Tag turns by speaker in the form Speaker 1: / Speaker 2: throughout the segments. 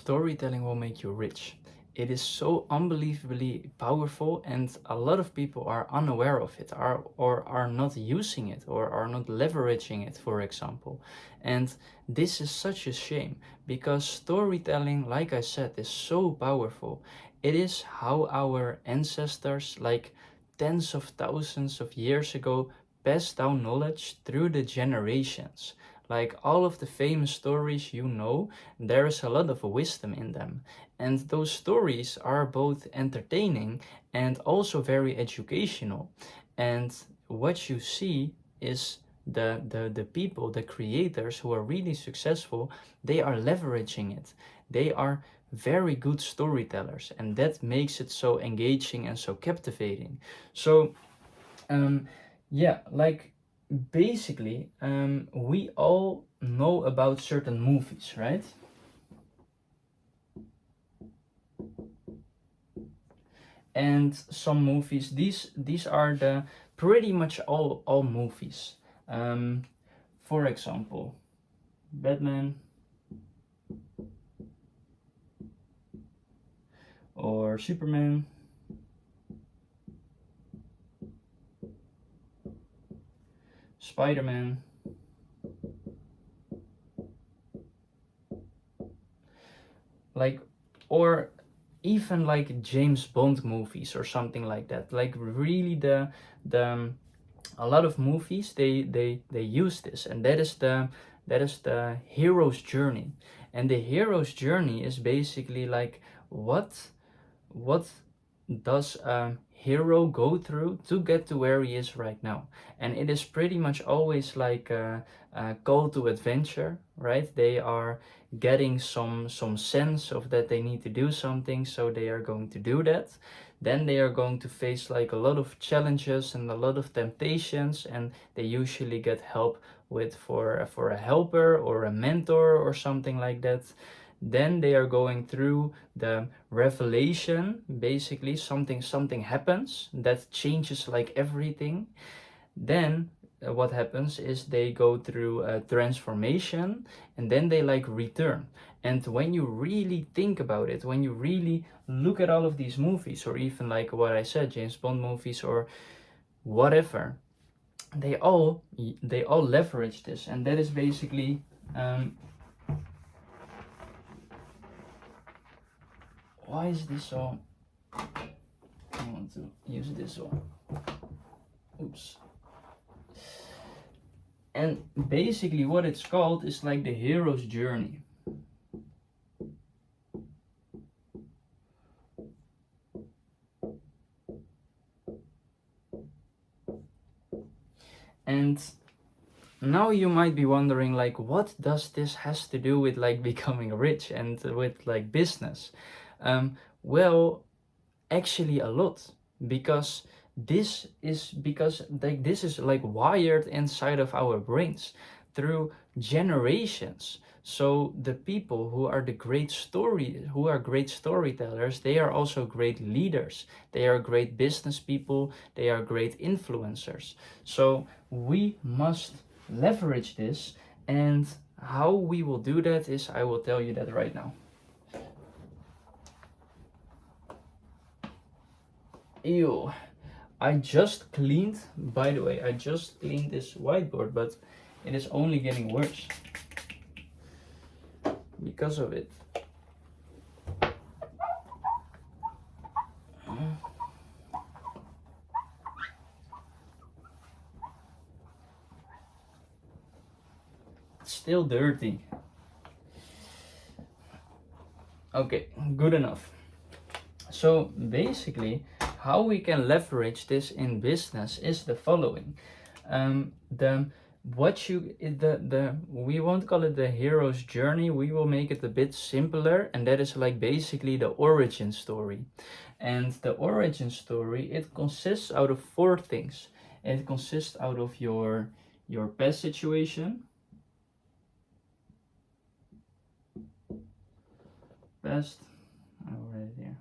Speaker 1: storytelling will make you rich. It is so unbelievably powerful, and a lot of people are unaware of it, or are not using it, or are not leveraging it, for example. And this is such a shame, because storytelling, like I said, is so powerful. It is how our ancestors, like tens of thousands of years ago, passed down knowledge through the generations. Like all of the famous stories, there is a lot of wisdom in them. And those stories are both entertaining and also very educational. And what you see is the people, the creators who are really successful, they are leveraging it. They are very good storytellers, and that makes it so engaging and so captivating. So, yeah, like basically, we all know about certain movies, right? And some movies, these are the pretty much all movies. For example, Batman or Superman, Spider-Man, like, or even like James Bond movies or something like that. Like really the a lot of movies, they use this, and that is the hero's journey. And the hero's journey is basically like what does a hero go through to get to where he is right now. And it is pretty much always like a call to adventure, right? They are getting some sense of that they need to do something, so they are going to do that. Then they are going to face like a lot of challenges and a lot of temptations, and they usually get help with for a helper or a mentor or something like that. Then they are going through the revelation. Basically something happens that changes like everything. Then what happens is they go through a transformation, and then they like return. And when you really think about it, when you really look at all of these movies, or even like what I said, James Bond movies or whatever, they all leverage this. And that is basically why is this so? I want to use this one. Oops. And basically what it's called is like the hero's journey. And now you might be wondering, like, what does this has to do with like becoming rich and with like business? Well, actually a lot, because this is like wired inside of our brains through generations. So the people who are great storytellers, they are also great leaders, they are great business people, they are great influencers. So we must leverage this, and how we will do that is, I will tell you that right now. Ew. I just cleaned, by the way, I just cleaned this whiteboard, but it is only getting worse because of it. It's still dirty. Okay, good enough. So basically, how we can leverage this in business is the following. We won't call it the hero's journey, we will make it a bit simpler, and that is like basically the origin story. And the origin story, it consists out of 4 things. It consists out of your past situation, past, I write it here.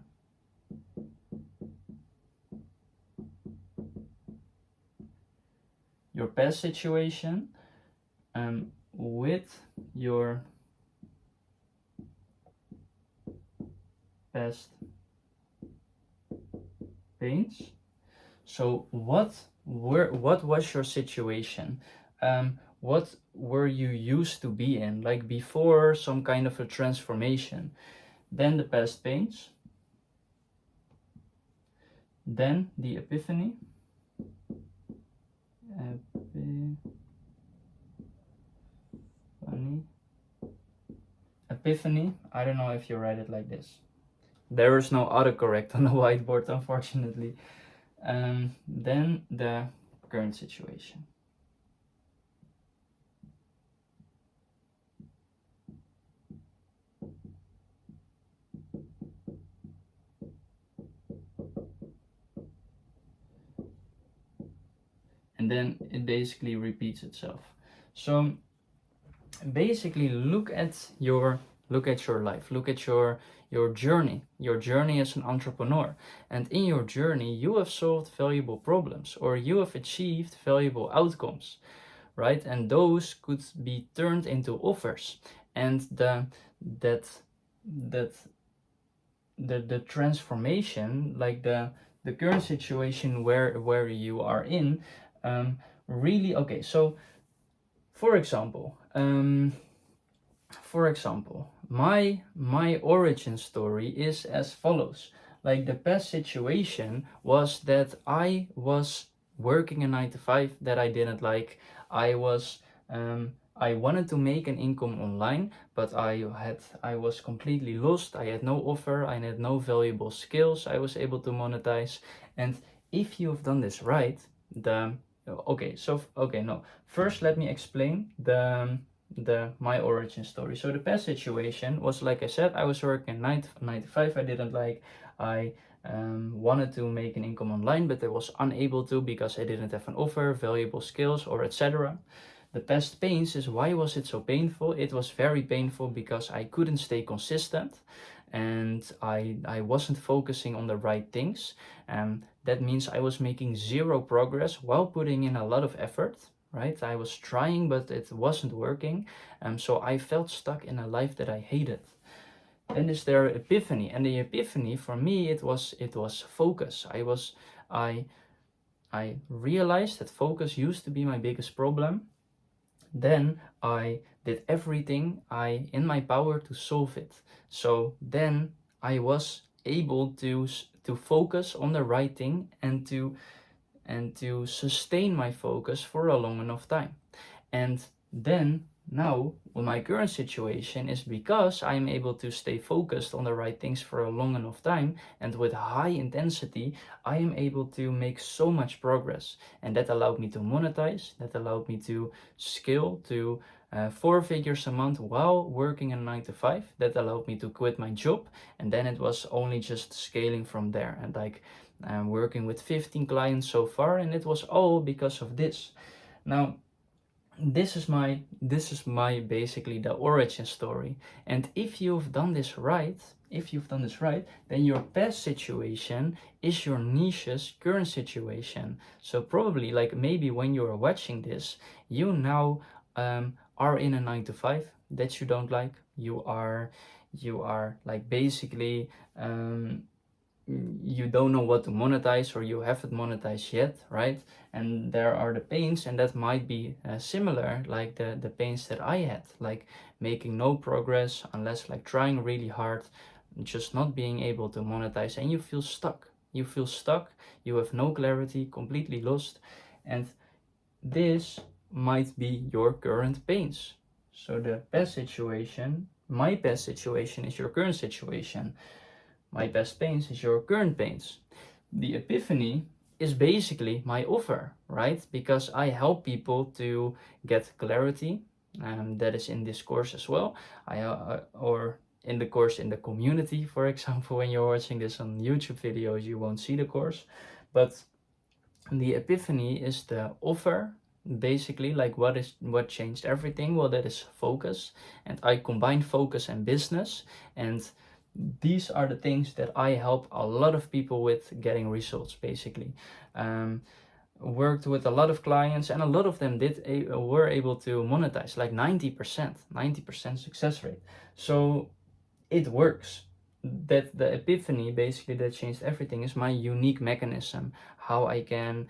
Speaker 1: Your past situation, with your past pains. So what was your situation? What were you used to be in, like before some kind of a transformation? Then the past pains, then the epiphany. Epiphany. I don't know if you write it like this. There is no autocorrect on the whiteboard, unfortunately. Then the current situation. And then it basically repeats itself. So basically look at your life, look at your journey as an entrepreneur, and in your journey you have solved valuable problems or you have achieved valuable outcomes, right? And those could be turned into offers, and the transformation, like the current situation where you are in, really okay. So for example, my origin story is as follows. Like the past situation was that I was working a 9 to 5 that I didn't like. I wanted to make an income online, but I was completely lost. I had no offer, I had no valuable skills I was able to monetize. And if you've done this right, first let me explain my origin story. So the past situation was, like I said, I was working 9 to 5 I didn't like. I wanted to make an income online, but I was unable to because I didn't have an offer, valuable skills, or etc. The past pains is, why was it so painful? It was very painful because I couldn't stay consistent, and I wasn't focusing on the right things. That means I was making zero progress while putting in a lot of effort, right? I was trying, but it wasn't working. So I felt stuck in a life that I hated. Then is there epiphany, and the epiphany for me, it was focus. I realized that focus used to be my biggest problem. Then I did everything in my power to solve it. So then I was able to focus on the right thing and to sustain my focus for a long enough time. And then now my current situation is because I'm able to stay focused on the right things for a long enough time, and with high intensity I am able to make so much progress, and that allowed me to monetize, that allowed me to scale to 4 figures a month while working a 9 to 5. That allowed me to quit my job, and then it was only just scaling from there. And like I'm working with 15 clients so far, and it was all because of this. Now this is my basically the origin story. And if you've done this right, then your past situation is your niche's current situation. So probably, like, maybe when you're watching this, you now are in a 9 to 5 that you don't like. You are like basically you don't know what to monetize, or you haven't monetized yet, right? And there are the pains, and that might be similar, like the pains that I had, like making no progress unless like trying really hard, just not being able to monetize, and you feel stuck. You have no clarity, completely lost, and this might be your current pains. So the past situation, my past situation, is your current situation. My past pains is your current pains. The epiphany is basically my offer, right? Because I help people to get clarity, and that is in this course as well. Or in the course in the community, for example. When you're watching this on YouTube videos, you won't see the course, but the epiphany is the offer. Basically, like, what changed everything? Well, that is focus, and I combine focus and business, and these are the things that I help a lot of people with getting results, basically. Worked with a lot of clients, and a lot of them were able to monetize, like 90% success rate. So it works. that the epiphany basically that changed everything is my unique mechanism, how I can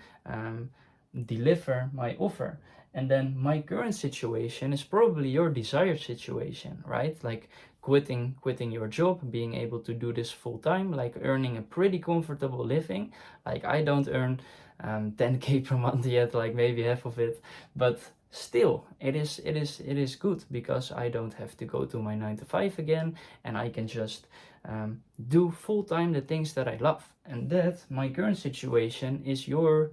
Speaker 1: deliver my offer. And then my current situation is probably your desired situation, right? Like quitting your job, being able to do this full time, like earning a pretty comfortable living. Like I don't earn 10k per month yet, like maybe half of it, but still it is good because I don't have to go to my 9 to 5 again, and I can just do full time the things that I love. And that my current situation is your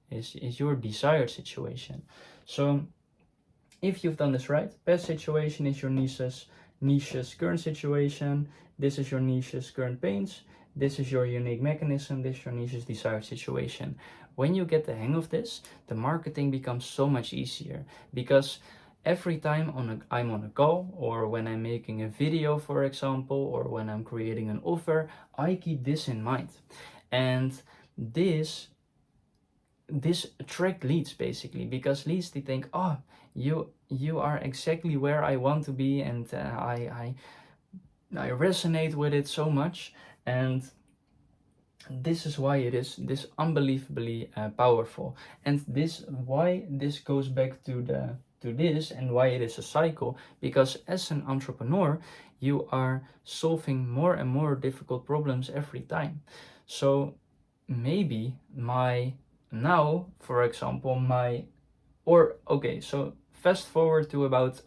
Speaker 1: desired situation. So if you've done this right, past situation is your niche's current situation, this is your niche's current pains, this is your unique mechanism, this is your niche's desired situation. When you get the hang of this, the marketing becomes so much easier, because every time I'm on a call, or when I'm making a video, for example, or when I'm creating an offer, I keep this in mind. And this attract leads basically, because leads, they think, oh, you are exactly where I want to be, and I resonate with it so much. And this is why it is this unbelievably powerful. And why this goes back to this, and why it is a cycle, because as an entrepreneur you are solving more and more difficult problems every time. So maybe now, for example, so fast forward to about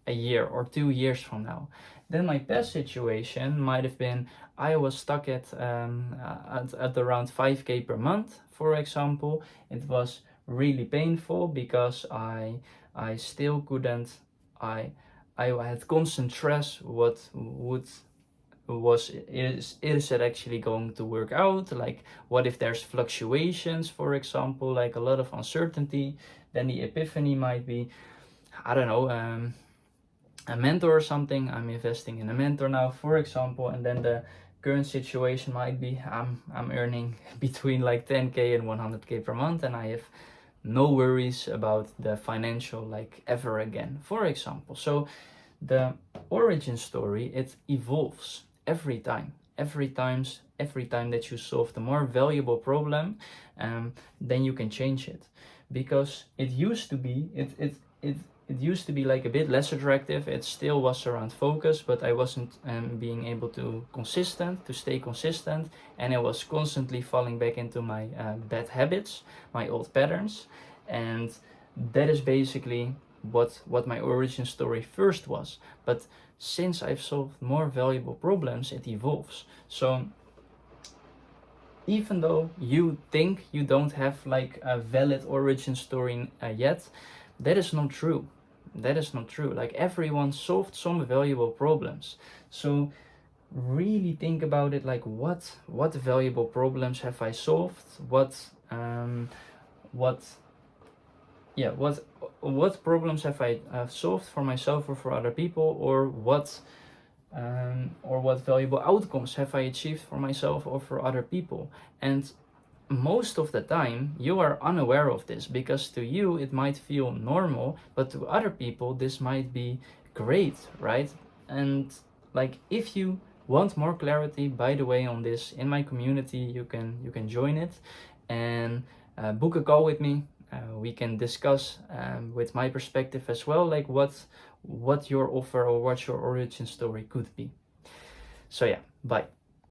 Speaker 1: a year or 2 years from now, then my past situation might have been I was stuck at around 5k per month, for example. It was really painful because I still couldn't, I had constant stress. Is it actually going to work out? Like, what if there's fluctuations, for example, like a lot of uncertainty? Then the epiphany might be, I don't know, a mentor or something. I'm investing in a mentor now, for example. And then the current situation might be I'm earning between like 10k and 100k per month, and I have no worries about the financial like ever again, for example. So the origin story, it evolves every time that you solve the more valuable problem, then you can change it. Because it used to be it used to be like a bit less attractive. It still was around focus, but I wasn't being able to stay consistent, and I was constantly falling back into my bad habits, my old patterns. And that is basically what my origin story first was. But since I've solved more valuable problems, it evolves. So even though you think you don't have like a valid origin story yet, that is not true. Like, everyone solved some valuable problems. So really think about it, like what valuable problems have I solved? What problems have I solved for myself or for other people, or what valuable outcomes have I achieved for myself or for other people? And most of the time you are unaware of this, because to you it might feel normal, but to other people this might be great, right? And like, if you want more clarity, by the way, on this, in my community, you can join it and book a call with me. We can discuss with my perspective as well, like what your offer or what your origin story could be. So yeah, bye.